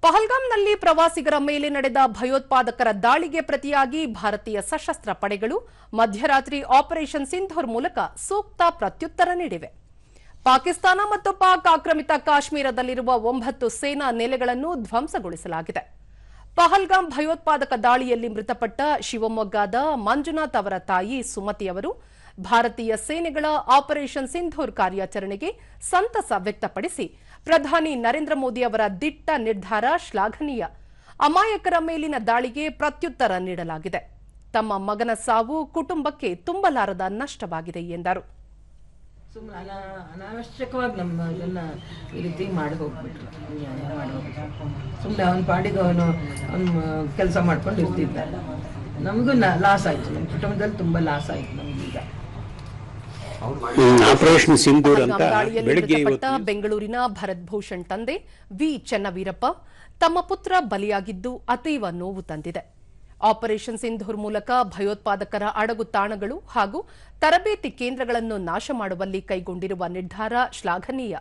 ಪಹಲ್ಗಾಮ್ನಲ್ಲಿ ಪ್ರವಾಸಿಗರ ಮೇಲೆ ನಡೆದ ಭಯೋತ್ಪಾದಕರ ದಾಳಿಗೆ ಪ್ರತಿಯಾಗಿ ಭಾರತೀಯ ಸಶಸ್ತ್ರ ಪಡೆಗಳು ಮಧ್ಯರಾತ್ರಿ ಆಪರೇಷನ್ ಸಿಂಧೂರ್ ಮೂಲಕ ಸೂಕ್ತ ಪ್ರತ್ಯುತ್ತರ ನೀಡಿವೆ. ಪಾಕಿಸ್ತಾನ ಮತ್ತು ಪಾಕ್ ಆಕ್ರಮಿತ ಕಾಶ್ಮೀರದಲ್ಲಿರುವ 9 ಸೇನಾ ನೆಲೆಗಳನ್ನು ಧ್ವಂಸಗೊಳಿಸಲಾಗಿದೆ. ಪಹಲ್ಗಾಮ್ ಭಯೋತ್ಪಾದಕ ದಾಳಿಯಲ್ಲಿ ಮೃತಪಟ್ಟ ಶಿವಮೊಗ್ಗದ ಮಂಜುನಾಥ್ ಅವರ ತಾಯಿ ಸುಮತಿ ಅವರು ಭಾರತೀಯ ಸೇನೆಗಳ ಆಪರೇಷನ್ ಸಿಂಧೂರ್ ಕಾರ್ಯಾಚರಣೆಗೆ ಸಂತಸ ವ್ಯಕ್ತಪಡಿಸಿ ಪ್ರಧಾನಿ ನರೇಂದ್ರ ಮೋದಿ ಅವರ ದಿಟ್ಟ ನಿರ್ಧಾರ ಶ್ಲಾಘನೀಯ. ಅಮಾಯಕರ ಮೇಲಿನ ದಾಳಿಗೆ ಪ್ರತ್ಯುತ್ತರ ನೀಡಲಾಗಿದೆ. ತಮ್ಮ ಮಗನ ಸಾವು ಕುಟುಂಬಕ್ಕೆ ತುಂಬಲಾರದ ನಷ್ಟವಾಗಿದೆ ಎಂದರು. ಸುಮ್ಮನೆ ಅನಾವಶ್ಯಕವಾಗಿ ನಮ್ಮ ಇದನ್ನ ಈ ರೀತಿ ಮಾಡಿ ಹೋಗ್ಬಿಟ್ರು. ಸುಮ್ಮನೆ ಅವನ ಪಾಡಿಗೆ ಅವನು ಕೆಲಸ ಮಾಡ್ಕೊಂಡು ಇರ್ತಿದ್ದ. ನಮಗೂ ಲಾಸ್ ಆಯ್ತು, ನಮ್ಮ ಕುಟುಂಬದಲ್ಲಿ ತುಂಬಾ ಲಾಸ್ ಆಯ್ತು ನಮಗೀಗ. ಆಪರೇಷನ್ ಸಿಂಧೂರ್ ಅಂತ ಬೆಳಗ್ಗೆ ಬೆಂಗಳೂರಿನ ಭರತ್ ಭೂಷಣ್ ತಂದೆ ವಿ ಚೆನ್ನವೀರಪ್ಪ ತಮ್ಮ ಪುತ್ರ ಬಲಿಯಾಗಿದ್ದು ಅತೀವ ನೋವು ತಂದಿದೆ. ಆಪರೇಷನ್ ಸಿಂಧೂರ್ ಮೂಲಕ ಭಯೋತ್ಪಾದಕರ ಅಡಗು ತಾಣಗಳು ಹಾಗೂ ತರಬೇತಿ ಕೇಂದ್ರಗಳನ್ನು ನಾಶ ಮಾಡುವಲ್ಲಿ ಕೈಗೊಂಡಿರುವ ನಿರ್ಧಾರ ಶ್ಲಾಘನೀಯ.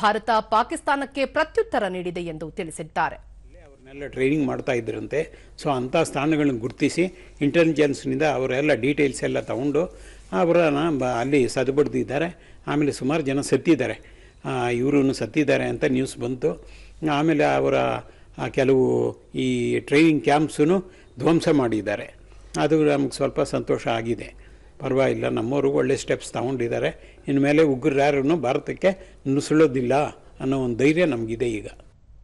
ಭಾರತ ಪಾಕಿಸ್ತಾನಕ್ಕೆ ಪ್ರತ್ಯುತ್ತರ ನೀಡಿದೆ ಎಂದು ತಿಳಿಸಿದ್ದಾರೆ. ಅವರನ್ನೆಲ್ಲ ಟ್ರೈನಿಂಗ್ ಮಾಡ್ತಾ ಇದ್ದರಂತೆ. ಸೊ ಅಂಥ ಸ್ಥಾನಗಳನ್ನು ಗುರುತಿಸಿ ಇಂಟೆಲಿಜೆನ್ಸ್ನಿಂದ ಅವರೆಲ್ಲ ಡೀಟೇಲ್ಸ್ ಎಲ್ಲ ತಗೊಂಡು ಅವರನ್ನು ಅಲ್ಲಿ ಸದಬಡ್ದಿದ್ದಾರೆ. ಆಮೇಲೆ ಸುಮಾರು ಜನ ಸತ್ತಿದ್ದಾರೆ, ಇವರು ಸತ್ತಿದ್ದಾರೆ ಅಂತ ನ್ಯೂಸ್ ಬಂತು. ಆಮೇಲೆ ಅವರ ಕೆಲವು ಈ ಟ್ರೈನಿಂಗ್ ಕ್ಯಾಂಪ್ಸನ್ನು ಧ್ವಂಸ ಮಾಡಿದ್ದಾರೆ. ಅದು ನಮಗೆ ಸ್ವಲ್ಪ ಸಂತೋಷ ಆಗಿದೆ. ಪರವಾಗಿಲ್ಲ, ನಮ್ಮವರು ಒಳ್ಳೆ ಸ್ಟೆಪ್ಸ್ ತಗೊಂಡಿದ್ದಾರೆ. ಇನ್ಮೇಲೆ ಉಗ್ರರು ಯಾರನ್ನು ಭಾರತಕ್ಕೆ ನುಸುಳೋದಿಲ್ಲ ಅನ್ನೋ ಒಂದು ಧೈರ್ಯ ನಮಗಿದೆ ಈಗ.